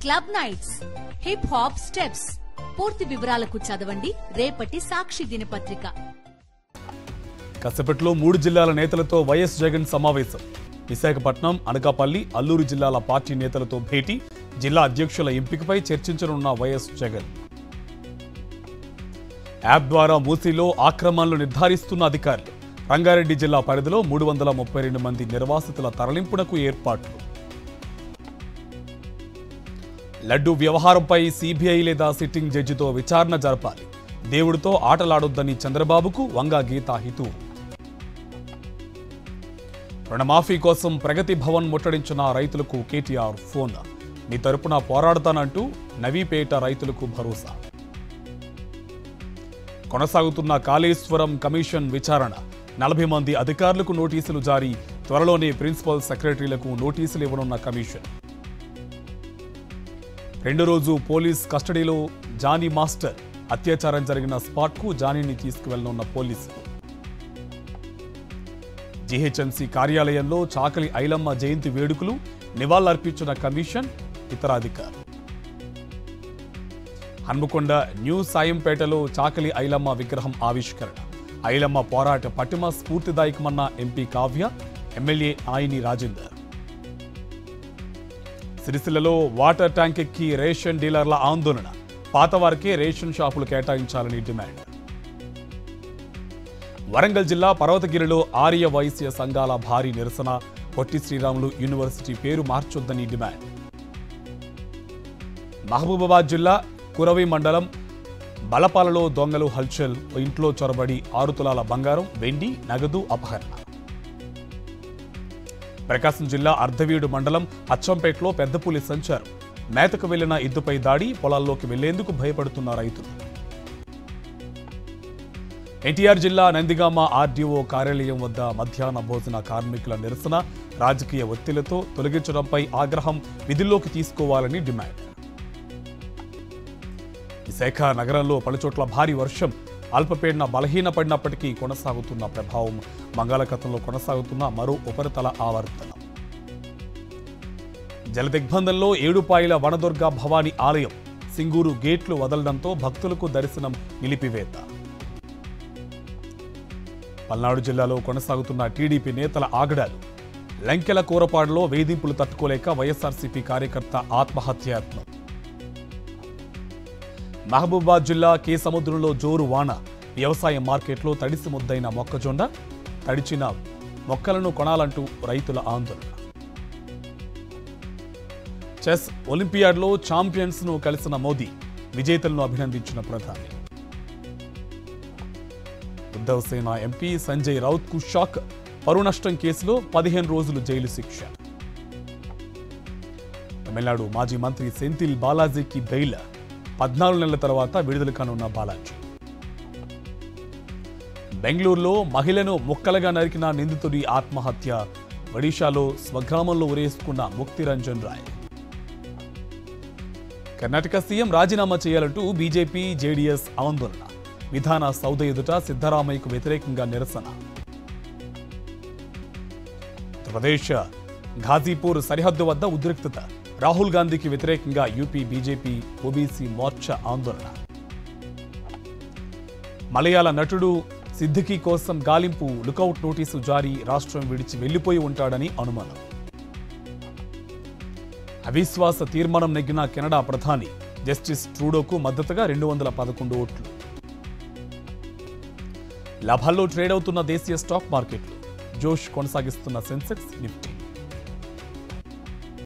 Club nights, hip hop steps. పూర్తి వివరాలకు చదవండి రేపటి సాక్షి దినపత్రిక. కాసేపట్లో 3 జిల్లాల నేతలతో వైఎస్ జగన్ సమావేశం. విశాఖపట్నం, అనకాపల్లి, అల్లూరు జిల్లాల పార్టీ నేతలతో భేటీ. జిల్లా అధ్యక్షుల ఎంపికపై చర్చించనున్న వైఎస్ జగన్. యాప్ ద్వారా మూసీలో ఆక్రమణలు నిర్ధారిస్తున్న అధికారులు. రంగారెడ్డి జిల్లా పరిధిలో 332 మంది నిర్వాసితుల తరలింపునకు ఏర్పాట్లు. లడ్డూ వ్యవహారంపై సీబీఐ లేదా సిట్టింగ్ జడ్జితో విచారణ జరపాలి. దేవుడితో ఆటలాడొద్దని చంద్రబాబుకు వంగా గీత హితవు. రుణమాఫీ కోసం ప్రగతి భవన్ ముట్టడించిన రైతులకు కేటీఆర్ ఫోన్. మీ తరపున పోరాడతానంటూ నవీపేట రైతులకు భరోసా. కొనసాగుతున్న కాళేశ్వరం కమిషన్ విచారణ. 40 మంది అధికారులకు నోటీసులు జారీ. త్వరలోనే ప్రిన్సిపల్ సెక్రటరీలకు నోటీసులు ఇవ్వనున్న కమిషన్. 2 రోజు పోలీస్ కస్టడీలో జానీ మాస్టర్. అత్యాచారం జరిగిన స్పాట్కు జానీని తీసుకువెళ్లనున్న పోలీసులు. జీహెచ్ఎంసీ కార్యాలయంలో చాకలి ఐలమ్మ జయంతి వేడుకలు. నివాళులర్పించిన కమిషన్, ఇతర అధికారులు. హన్మకొండ న్యూ సాయంపేటలో చాకలి ఐలమ్మ విగ్రహం ఆవిష్కరణ. ఐలమ్మ పోరాట పటిమ స్ఫూర్తిదాయకమన్న ఎంపీ కావ్య, ఎమ్మెల్యే ఆయని రాజేందర్. సిరిసిల్లలో వాటర్ ట్యాంక్ ఎక్కి రేషన్ డీలర్ల ఆందోళన. పాతవారికే రేషన్ షాపులు కేటాయించాలని డిమాండ్. వరంగల్ జిల్లా పర్వతగిరిలో ఆర్య వైశ్య సంఘాల భారీ నిరసన. పొట్టి శ్రీరాములు యూనివర్సిటీ పేరు మార్చొద్దని డిమాండ్. మహబూబాబాద్ జిల్లా కురవి మండలం బలపాలలో దొంగలు హల్చల్. ఇంట్లో చొరబడి 6 తులాల బంగారం, వెండి, నగదు అపహరణ. ప్రకాశం జిల్లా అర్ధవీడు మండలం అచ్చంపేటలో పెద్దపులి సంచారం. మేతకు వెళ్లిన ఎద్దుపై దాడి. పొలాల్లోకి వెళ్లేందుకు భయపడుతున్న రైతులు. ఎన్టీఆర్ జిల్లా నందిగామ ఆర్డీఓ కార్యాలయం వద్ద మధ్యాహ్న భోజన కార్మికుల నిరసన. రాజకీయ ఒత్తిళ్లతో తొలగించడంపై ఆగ్రహం. విధుల్లోకి తీసుకోవాలని డిమాండ్. విశాఖ నగరంలో పలుచోట్ల భారీ వర్షం. అల్పపీడన బలహీనపడినప్పటికీ కొనసాగుతున్న ప్రభావం. బంగాళాఖాతంలో కొనసాగుతున్న మరో ఉపరితల ఆవర్తనం. జలదిగ్బంధంలో ఏడుపాయల వనదుర్గ భవానీ ఆలయం. సింగూరు గేట్లు వదలడంతో భక్తులకు దర్శనం నిలిపివేత. పల్నాడు జిల్లాలో కొనసాగుతున్న టీడీపీ నేతల ఆగడాలు. లంకెల కూరపాడులో వేధింపులు తట్టుకోలేక వైఎస్ఆర్సీపీ కార్యకర్త ఆత్మహత్యాయత్నం. మహబూబాబాద్ జిల్లా కే సముద్రంలో జోరు వాన. వ్యవసాయ మార్కెట్లో తడిసి ముద్దైన మొక్కజొన్న. తడిచిన మొక్కలను కొనాలంటూ రైతుల ఆందోళన. చెస్ ఒలింపియాడ్లో ఛాంపియన్స్ ను కలిసిన మోదీ. విజేతలను అభినందించిన ప్రధాని. ఉద్ధవ్ సేన ఎంపీ సంజయ్ రౌత్ కు షాక్. పరువు నష్టం కేసులో 15 రోజులు జైలు శిక్ష. తమిళనాడు మాజీ మంత్రి సెంథిల్ బాలాజీకి బెయిల్. 14 నెలల తర్వాత విడుదల కానున్న బాలాజీ. బెంగళూరులో మహిళను ముక్కలుగా నరికిన నిందితుడి ఆత్మహత్య. ఒడిశాలో స్వగ్రామంలో ఉరేసుకున్న ముక్తిరంజన్ రాయ్. కర్ణాటక సీఎం రాజీనామా చేయాలంటూ బీజేపీ, జేడీఎస్ ఆందోళన. విధాన సౌధ ఎదుట సిద్ధరామయ్యకు వ్యతిరేకంగా నిరసన. ఉత్తరప్రదేశ్ ఘాజీపూర్ సరిహద్దు వద్ద ఉద్రిక్తత. రాహుల్ గాంధీకి వ్యతిరేకంగా యూపీ బీజేపీ ఓబీసీ మోర్చా ఆందోళన. మలయాళ నటుడు సిద్దికీ కోసం గాలింపు. లుకౌట్ నోటీసు జారీ. రాష్ట్రం విడిచి వెళ్లిపోయి ఉంటాడని అనుమానం. అవిశ్వాస తీర్మానం నెగ్గిన కెనడా ప్రధాని. జస్టిస్ ట్రూడోకు మద్దతుగా 211 ఓట్లు. లాభాల్లో ట్రేడ్ అవుతున్న దేశీయ స్టాక్ మార్కెట్లు. జోష్ కొనసాగిస్తున్న సెన్సెక్స్, నిఫ్టీ.